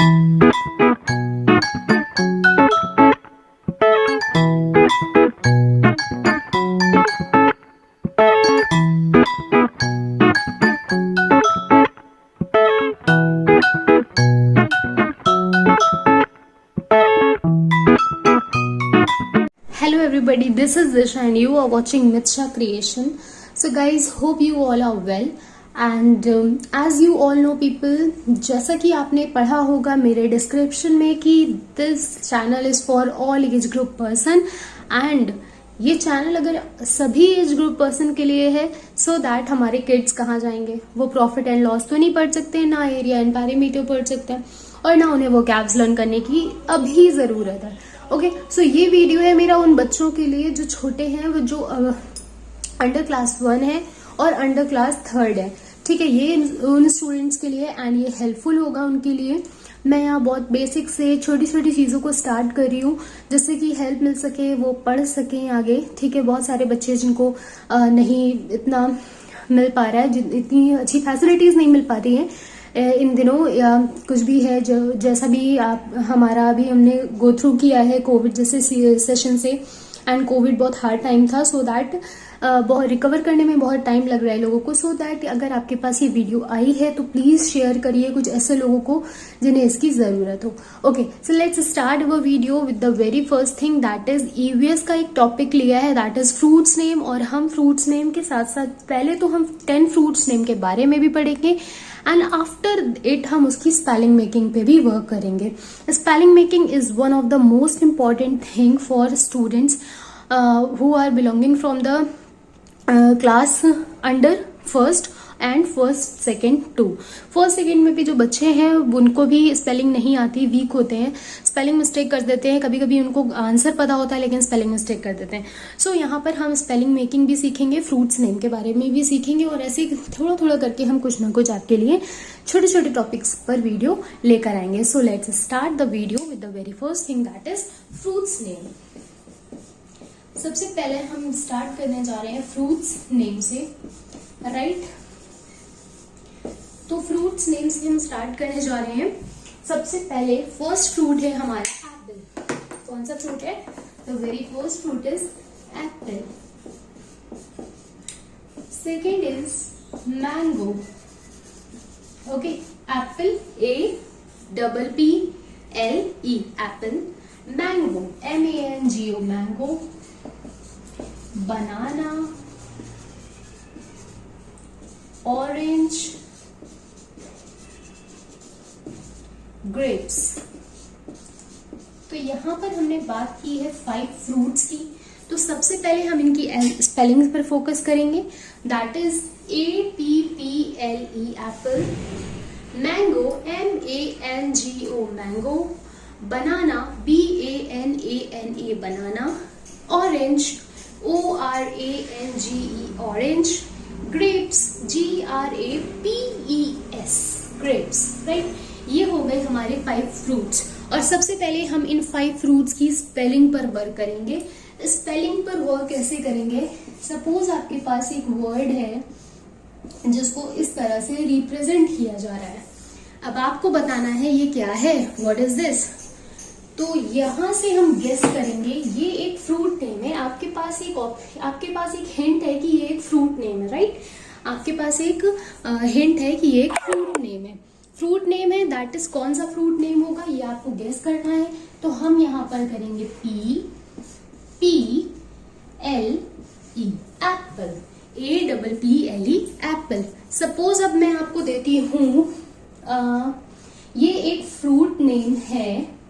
Hello everybody, this is Disha and you are watching Mitsha Creation. So guys, hope you all are well and as you all know people, जैसा कि आपने पढ़ा होगा मेरे description में कि this channel is for all age group person and ये channel अगर सभी एज ग्रुप पर्सन के लिए है सो दैट हमारे किड्स कहाँ जाएंगे, वो प्रॉफिट एंड लॉस तो नहीं पढ़ सकते, ना एरिया एंड पैरामीटर पढ़ सकते हैं और ना उन्हें वो कैब्स लर्न करने की अभी ज़रूरत है। ओके सो ये वीडियो है मेरा उन बच्चों के लिए जो छोटे हैं, वो जो अंडर क्लास 1 है और अंडर क्लास 3 है। ठीक है, ये उन स्टूडेंट्स के लिए एंड ये हेल्पफुल होगा उनके लिए। मैं यहाँ बहुत बेसिक से छोटी छोटी चीज़ों को स्टार्ट कर रही हूँ जिससे कि हेल्प मिल सके, वो पढ़ सकें आगे। ठीक है, बहुत सारे बच्चे जिनको नहीं इतना मिल पा रहा है, इतनी अच्छी फैसिलिटीज़ नहीं मिल पा रही हैं इन दिनों या कुछ भी है, जो जैसा भी आप हमारा अभी हमने गो थ्रू किया है कोविड जैसे सेशन से एंड कोविड बहुत हार्ड टाइम था। सो दैट बहुत रिकवर करने में बहुत टाइम लग रहा है लोगों को। सो दैट अगर आपके पास ये वीडियो आई है तो प्लीज़ शेयर करिए कुछ ऐसे लोगों को जिन्हें इसकी ज़रूरत हो। Okay so let's start our video with the very first thing, that is EVS का एक टॉपिक लिया है दैट इज़ फ्रूट्स नेम। और हम फ्रूट्स नेम के साथ साथ पहले तो हम 10 फ्रूट्स नेम के बारे में भी पढ़ेंगे एंड आफ्टर इट हम उसकी स्पेलिंग मेकिंग पे भी वर्क करेंगे। Spelling making is one of the most important thing for students who are belonging from the class under first and first second too. First second में भी जो बच्चे हैं उनको भी स्पेलिंग नहीं आती, वीक होते हैं, स्पेलिंग मिस्टेक कर देते हैं, कभी कभी उनको आंसर पता होता है लेकिन स्पेलिंग मिस्टेक कर देते हैं। सो यहाँ पर हम स्पेलिंग मेकिंग भी सीखेंगे, फ्रूट्स नेम के बारे में भी सीखेंगे और ऐसे थोड़ा थोड़ा करके हम कुछ ना कुछ आपके लिए छोटे छोटे टॉपिक्स पर वीडियो लेकर आएंगे। सो let's start the video with the very first thing that is fruits name. सबसे पहले हम स्टार्ट करने जा रहे हैं फ्रूट्स नेम से, राइट। तो फ्रूट्स नेम से हम स्टार्ट करने जा रहे हैं। सबसे पहले फर्स्ट फ्रूट है हमारा एप्पल। कौन सा फ्रूट है? The very first fruit is Apple. Second is mango. Okay, Apple APPLE, Apple. Mango MANGO, mango. Banana, orange, grapes. तो यहां पर हमने बात की है 5 फ्रूट्स की। तो सबसे पहले हम इनकी स्पेलिंग पर फोकस करेंगे, that is APPLE, Apple. Mango MANGO, mango. Banana BANANA, banana. Orange ORANGE, orange. Grapes GRAPES, grapes, right. ये हो गए हमारे 5 फ्रूट्स और सबसे पहले हम इन 5 फ्रूट्स की स्पेलिंग पर वर्क करेंगे। स्पेलिंग पर वर्क कैसे करेंगे? सपोज आपके पास एक वर्ड है जिसको इस तरह से रिप्रेजेंट किया जा रहा है, अब आपको बताना है ये क्या है, व्हाट इज दिस। तो यहां से हम गेस करेंगे ये एक फ्रूट नेम है। आपके पास एक हिंट है कि ये एक फ्रूट नेम है, राइट। आपके पास एक हिंट है कि ये एक फ्रूट नेम है। फ्रूट नेम है, दैट इज कौन सा फ्रूट नेम होगा ये आपको गेस करना है। तो हम यहाँ पर करेंगे PPLE, Apple. APPLE, Apple. Suppose अब मैं आपको देती हूं ये एक फ्रूट नेम है,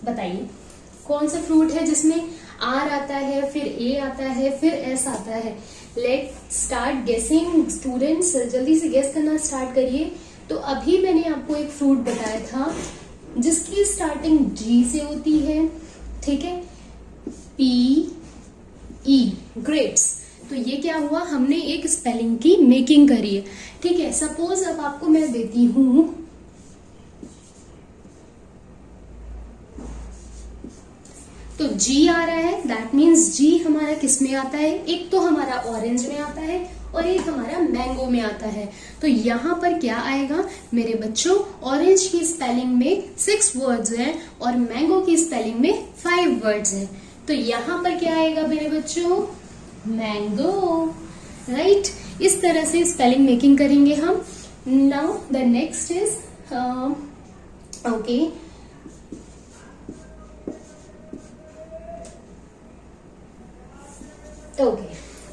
बताइए कौन सा फ्रूट है जिसमें R आता है, फिर A आता है, फिर S आता है। लेट स्टार्ट गेसिंग स्टूडेंट्स, जल्दी से गेस करना स्टार्ट करिए। तो अभी मैंने आपको एक फ्रूट बताया था जिसकी स्टार्टिंग G से होती है, ठीक है, PE, ग्रेप्स। तो ये क्या हुआ, हमने एक स्पेलिंग की मेकिंग करी है, ठीक है। सपोज अब आपको मैं देती हूं तो G आ रहा है, दैट मीन्स G हमारा किस में आता है? एक तो हमारा ऑरेंज में आता है और एक हमारा मैंगो में आता है। तो यहाँ पर क्या आएगा मेरे बच्चों, ऑरेंज की स्पेलिंग में 6 वर्ड्स हैं और मैंगो की स्पेलिंग में 5 वर्ड्स हैं। तो यहाँ पर क्या आएगा मेरे बच्चों, मैंगो, राइट। इस तरह से स्पेलिंग मेकिंग करेंगे हम। Now the next is okay,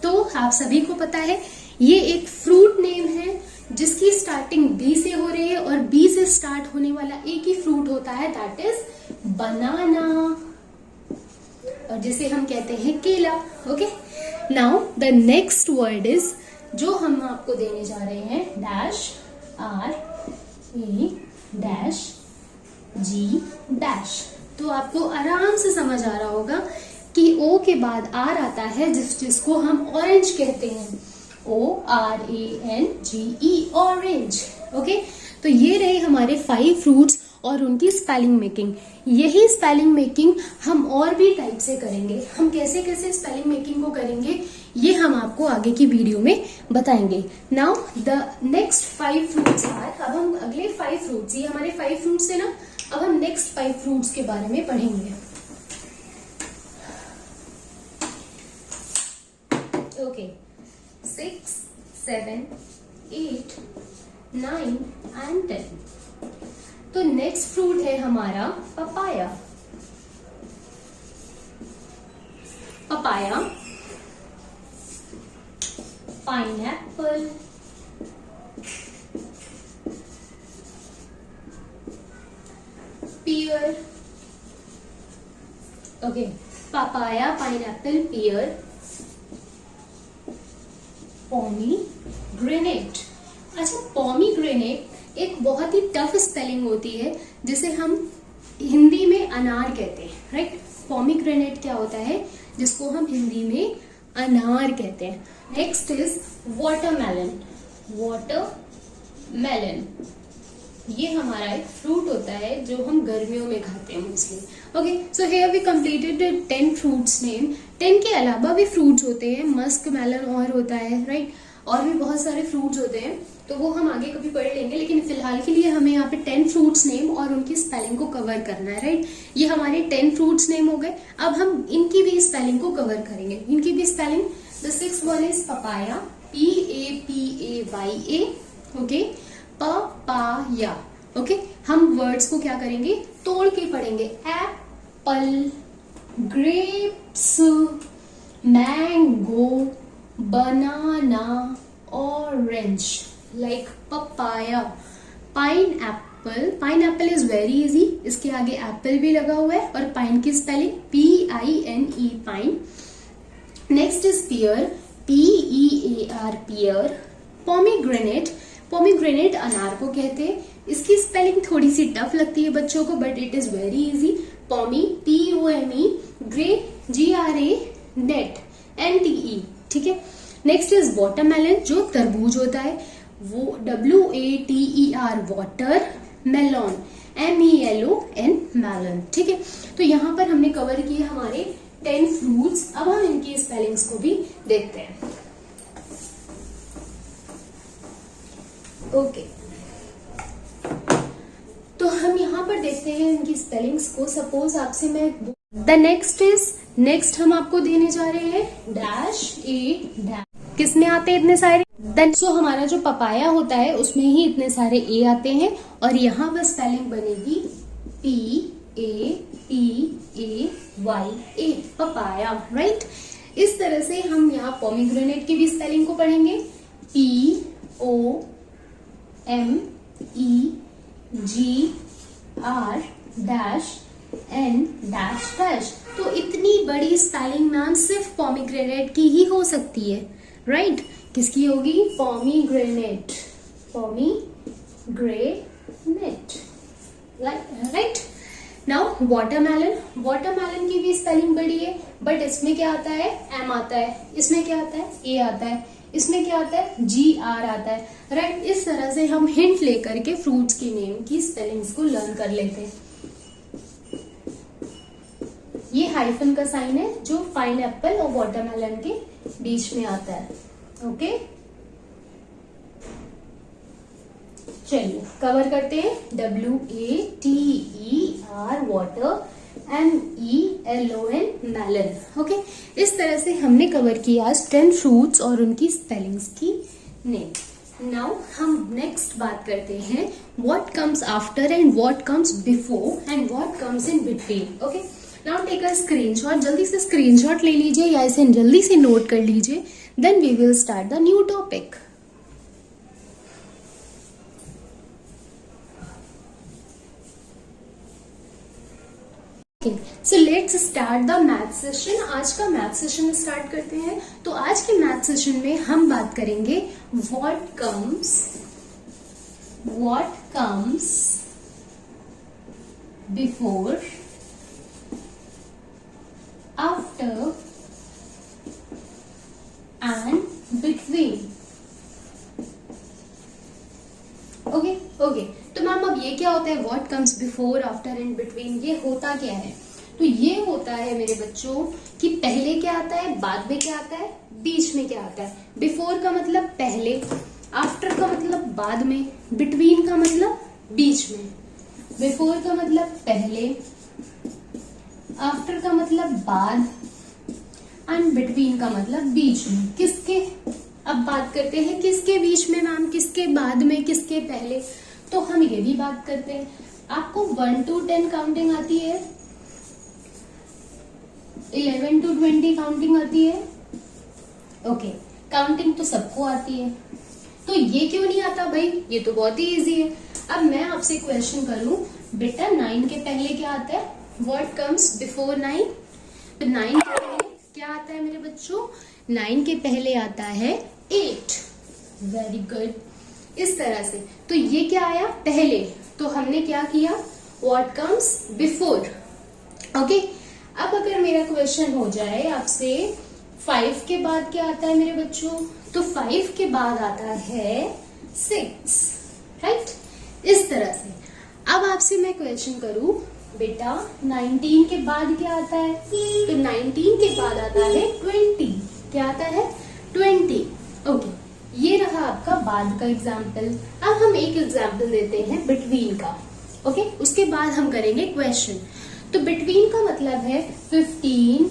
तो आप सभी को पता है ये एक फ्रूट नेम है जिसकी स्टार्टिंग बी से हो रही है और बी से स्टार्ट होने वाला एक ही फ्रूट होता है, दैट इज बनाना, और जिसे हम कहते हैं केला। Okay, now the next word is, जो हम आपको देने जा रहे हैं, dash, R A dash G dash. तो आपको आराम से समझ आ रहा होगा कि ओ के बाद आर आता है जिसको हम ऑरेंज कहते हैं, ORANGE, ऑरेंज। ओके, तो ये रहे हमारे 5 फ्रूट्स और उनकी स्पेलिंग मेकिंग। यही स्पेलिंग मेकिंग हम और भी टाइप से करेंगे। हम कैसे कैसे स्पेलिंग मेकिंग को करेंगे ये हम आपको आगे की वीडियो में बताएंगे। Now the next 5 fruits are, अब हम अगले 5 फ्रूट्स, ये हमारे 5 फ्रूट्स है ना, अब हम नेक्स्ट 5 फ्रूट्स के बारे में पढ़ेंगे। Okay, 6, 7, 8, 9 and 10। तो नेक्स्ट फ्रूट है हमारा पपाया। पपाया, पाइनएप्पल, पियर। ओके, पपाया, पाइनएप्पल, पियर, पोमीग्रेनेट। अच्छा, पोमीग्रेनेट एक बहुत ही टफ स्पेलिंग होती है जिसे हम हिंदी में अनार कहते हैं, राइट। पोमीग्रेनेट क्या होता है जिसको हम हिंदी में अनार कहते हैं। Next is watermelon. वाटरमेलन ये हमारा एक फ्रूट होता है जो हम गर्मियों में खाते हैं mostly. Okay, so here we completed 10 fruits name. 10 के अलावा भी फ्रूट्स होते हैं, मस्क मेलन और होता है, राइट, और भी बहुत सारे फ्रूट्स होते हैं, तो वो हम आगे कभी पढ़ लेंगे। लेकिन फिलहाल के लिए हमें यहाँ पे 10 फ्रूट्स नेम और उनकी स्पेलिंग को कवर करना है, राइट। ये हमारे 10 फ्रूट्स नेम हो गए। अब हम इनकी भी स्पेलिंग को कवर करेंगे। इनकी भी spelling, the 6th one is papaya, PAPAYA। Okay, papaya. Okay, हम वर्ड्स को क्या करेंगे, तोड़ के पढ़ेंगे। Apple, grapes, mango, banana, orange, like papaya. Pineapple, pineapple is very easy, इसके आगे एप्पल भी लगा हुआ है और पाइन की spelling PINE, pine. Next is pear, PEAR, pear. Pomegranate, pomegranate अनार को कहते हैं। इसकी स्पेलिंग थोड़ी सी टफ लगती है बच्चों को, but it is very easy. Pome, POME, gra, GRA, nate, NTE, ठीक है। नेक्स्ट इज वाटरमेलन, जो तरबूज होता है, वो WATER, water, melon, MELON, melon, ठीक है। तो यहाँ पर हमने कवर किए हमारे 10 फ्रूट्स। अब हम इनकी स्पेलिंग्स को भी देखते हैं। ओके, तो हम यहाँ पर देखते हैं इनकी स्पेलिंग्स को। सपोज आपसे मैं, द नेक्स्ट हम आपको देने जा रहे हैं डैश, ए डैश। किसमें आते हैं इतने सारे? सो हमारा जो पपाया होता है उसमें ही इतने सारे ए आते हैं और यहाँ पर स्पेलिंग बनेगी PAPAYA, पपाया, राइट। इस तरह से हम यहाँ पोमीग्रेनेट की भी स्पेलिंग को पढ़ेंगे, POMEGR dash N dash dash. तो इतनी बड़ी स्पेलिंग मैम सिर्फ पोमीग्रेनेट की ही हो सकती है, राइट। किसकी होगी? Pomegranate, pomegranate, right. Now watermelon, watermelon की भी स्पेलिंग बड़ी है, बट इसमें क्या आता है? M आता है। इसमें क्या आता है? A आता है। इसमें क्या आता है? GR आता है, राइट। इस तरह से हम हिंट लेकर के फ्रूट्स के नेम की स्पेलिंग्स को लर्न कर लेते हैं। ये हाइफन का साइन है जो पाइनएप्पल और वाटरमेलन के बीच में आता है। ओके, चलिए कवर करते हैं। WATER water, MELON melon. Okay, इस तरह से हमने कवर किया आज 10 फ्रूट्स और उनकी स्पेलिंग्स की नेम। नाउ हम नेक्स्ट बात करते हैं what comes after and what comes before and what comes in between. Okay, now take a screenshot. जल्दी से स्क्रीनशॉट ले लीजिए या इसे जल्दी से नोट कर लीजिए, then we will start the new topic. So let's start the math session. आज का मैथ सेशन स्टार्ट करते हैं। तो आज के मैथ सेशन में हम बात करेंगे what comes before, after and between. Okay, तो मैम अब ये क्या होता है what comes before, after and between? ये होता क्या है? तो ये होता है मेरे बच्चों कि पहले क्या आता है, बाद में क्या आता है, बीच में क्या आता है। बिफोर का मतलब पहले, आफ्टर का मतलब बाद में, बिटवीन का मतलब बीच में। बिफोर का मतलब पहले, आफ्टर का मतलब बाद एंड बिटवीन का मतलब बीच में। किसके, अब बात करते हैं किसके बीच में मैम, किसके बाद में, किसके पहले। तो हम ये भी बात करते हैं। आपको 1 to 10 काउंटिंग आती है, 11 to 20 काउंटिंग आती है? ओके, काउंटिंग तो सबको आती है, तो ये क्यों नहीं आता भाई? ये तो बहुत ही इजी है। अब मैं आपसे क्वेश्चन करूं, बेटा 9 के पहले क्या आता है? What comes before 9? तो 9 के पहले क्या आता है मेरे बच्चों? 9 के पहले आता है 8। वेरी गुड, इस तरह से। तो ये क्या आया पहले, तो हमने क्या किया, व्हाट कम्स बिफोर। ओके, अब अगर मेरा क्वेश्चन हो जाए आपसे 5 के बाद क्या आता है मेरे बच्चों? तो 5 के बाद आता है 6, राइट? इस तरह से। अब आपसे मैं क्वेश्चन करूं, बेटा 19 के बाद क्या आता है? तो 19 के बाद आता है 20। क्या आता है? 20। ओके, ये रहा आपका बाद का एग्जाम्पल। अब हम एक एग्जाम्पल देते हैं बिटवीन का। ओके, उसके बाद हम करेंगे क्वेश्चन। तो बिटवीन का मतलब है 15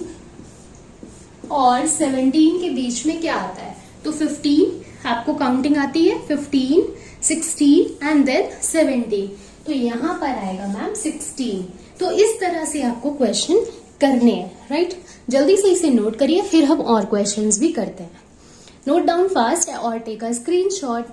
और 17 के बीच में क्या आता है? तो 15 आपको काउंटिंग आती है, 15, 16 एंड देन 17। तो यहां पर आएगा मैम 16। तो इस तरह से आपको क्वेश्चन करने हैं, राइट? जल्दी से इसे नोट करिए, फिर हम और क्वेश्चंस भी करते हैं। नोट डाउन फास्ट और take a screenshot.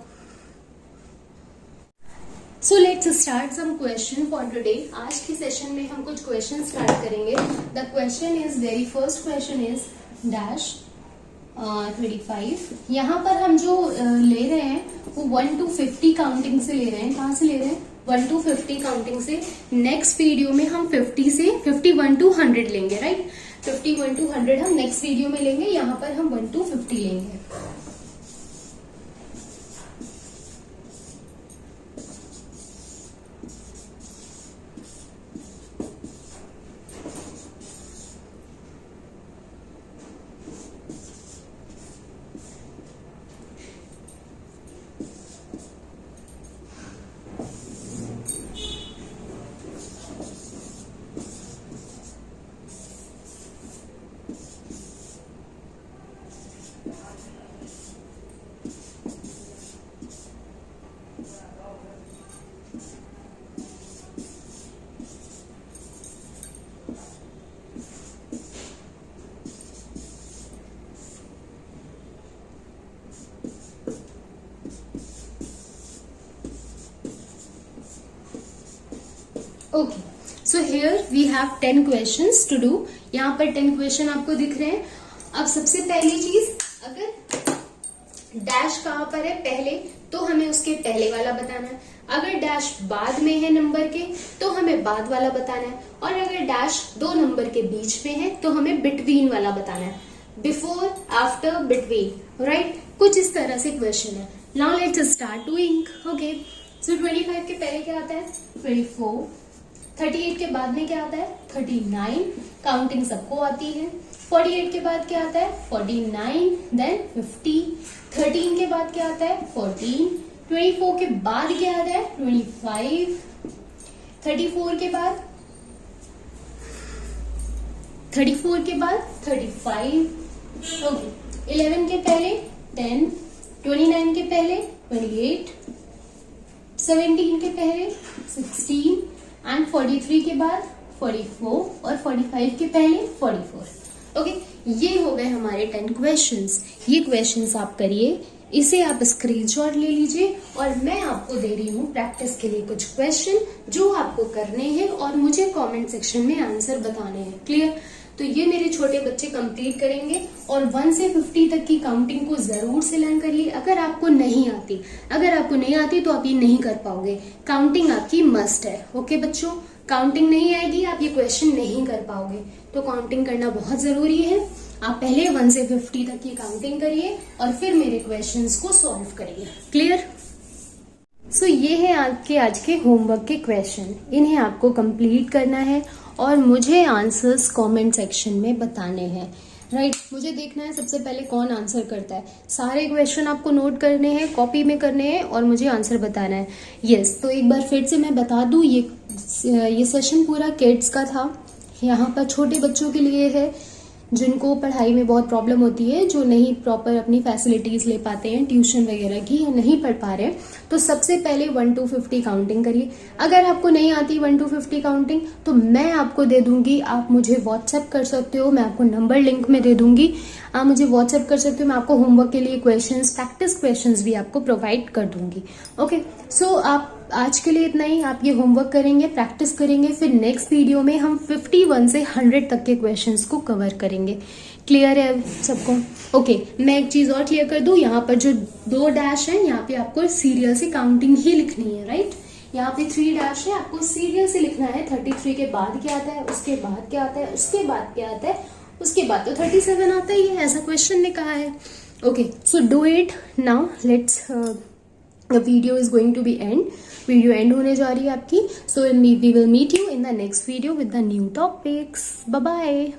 So let's start some question for today. आज के सेशन में हम कुछ क्वेश्चन स्टार्ट करेंगे। The question is, very first question is dash 25। यहाँ पर हम जो ले रहे हैं वो 1 to 50 काउंटिंग से ले रहे हैं। कहाँ से ले रहे हैं? 1 to 50 काउंटिंग से। नेक्स्ट वीडियो में हम 50 से 51 to 100 लेंगे, राइट? 51 to 100 हम नेक्स्ट वीडियो में लेंगे। यहाँ पर हम 1 to 50 लेंगे। Okay, so here we have 10 questions to do. यहाँ पर 10 क्वेश्चन आपको दिख रहे हैं। अब सबसे पहली चीज, अगर डैश कहाँ पर है पहले, तो हमें उसके पहले वाला बताना है। अगर डैश बाद में है नंबर के, तो हमें बाद वाला बताना है। और अगर डैश 2 नंबर के बीच में है, तो हमें बिटवीन वाला बताना है। Before, after, between, right? कुछ इस तरह से क्वेश्चन है। Now let's start doing. Okay, so 25 के पहले क्या आता है? 24। 38 के बाद में क्या आता है? 39। काउंटिंग सबको आती है। 48 के बाद क्या आता है? 49, देन 50। 13 के बाद क्या आता है? 14, 24 के बाद क्या आता है? 25, 34 के बाद 34 के बाद 35, ओके, 11 के पहले 10, 29 के पहले 28, 17 के पहले 16 एंड 43 के बाद 44 और 45 के पहले 44। ओके, ये हो गए हमारे 10 क्वेश्चंस। ये क्वेश्चंस आप करिए, इसे आप स्क्रीनशॉट ले लीजिए और मैं आपको दे रही हूँ प्रैक्टिस के लिए कुछ क्वेश्चन जो आपको करने हैं और मुझे कमेंट सेक्शन में आंसर बताने हैं। क्लियर? तो ये मेरे छोटे बच्चे कंप्लीट करेंगे और 1 से 50 तक की काउंटिंग को जरूर से लर्न करिए। अगर आपको नहीं आती तो आप ये नहीं कर पाओगे। काउंटिंग आपकी मस्ट है। ओके बच्चों, काउंटिंग नहीं आएगी आप ये क्वेश्चन नहीं कर पाओगे, तो काउंटिंग करना बहुत जरूरी है। आप पहले 1 से 50 तक की काउंटिंग करिए और फिर मेरे क्वेश्चंस को सॉल्व करिए। क्लियर? सो ये है आपके आज के होमवर्क के क्वेश्चन। इन्हें आपको कंप्लीट करना है और मुझे आंसर्स कमेंट सेक्शन में बताने हैं। राइट, मुझे देखना है सबसे पहले कौन आंसर करता है। सारे क्वेश्चन आपको नोट करने हैं, कॉपी में करने हैं और मुझे आंसर बताना है। यस, तो एक बार फिर से मैं बता दूं, ये सेशन पूरा किड्स का था। यहाँ पर छोटे बच्चों के लिए है जिनको पढ़ाई में बहुत प्रॉब्लम होती है, जो नहीं प्रॉपर अपनी फैसिलिटीज ले पाते हैं ट्यूशन वगैरह की या नहीं पढ़ पा रहे हैं। तो सबसे पहले 1 to 50 काउंटिंग करिए। अगर आपको नहीं आती 1 to 50 काउंटिंग तो मैं आपको दे दूंगी, आप मुझे व्हाट्सएप कर सकते हो, मैं आपको नंबर लिंक में दे दूंगी, आप मुझे व्हाट्सएप कर सकते हो। मैं आपको होमवर्क के लिए क्वेश्चंस, प्रैक्टिस क्वेश्चंस भी आपको प्रोवाइड कर दूंगी। ओके, सो आप आज के लिए इतना ही। आप ये होमवर्क करेंगे, प्रैक्टिस करेंगे, फिर नेक्स्ट वीडियो में हम 51 से 100 तक के क्वेश्चंस को कवर करेंगे। क्लियर है सबको? ओके, मैं एक चीज और क्लियर कर दूं, यहाँ पर जो 2 डैश है यहाँ पे आपको सीरियल से काउंटिंग ही लिखनी है। राइट, यहाँ पे 3 डैश है, आपको सीरियल से लिखना है। 33 के बाद क्या आता है, उसके बाद क्या आता है, उसके बाद क्या आता है, उसके बाद तो 37 आता ही है, ऐसा क्वेश्चन ने कहा है। Okay, so do it now. Let's the video is going to be video end होने जा रही है आपकी। So we will meet you in the next video with the new topics. Bye bye.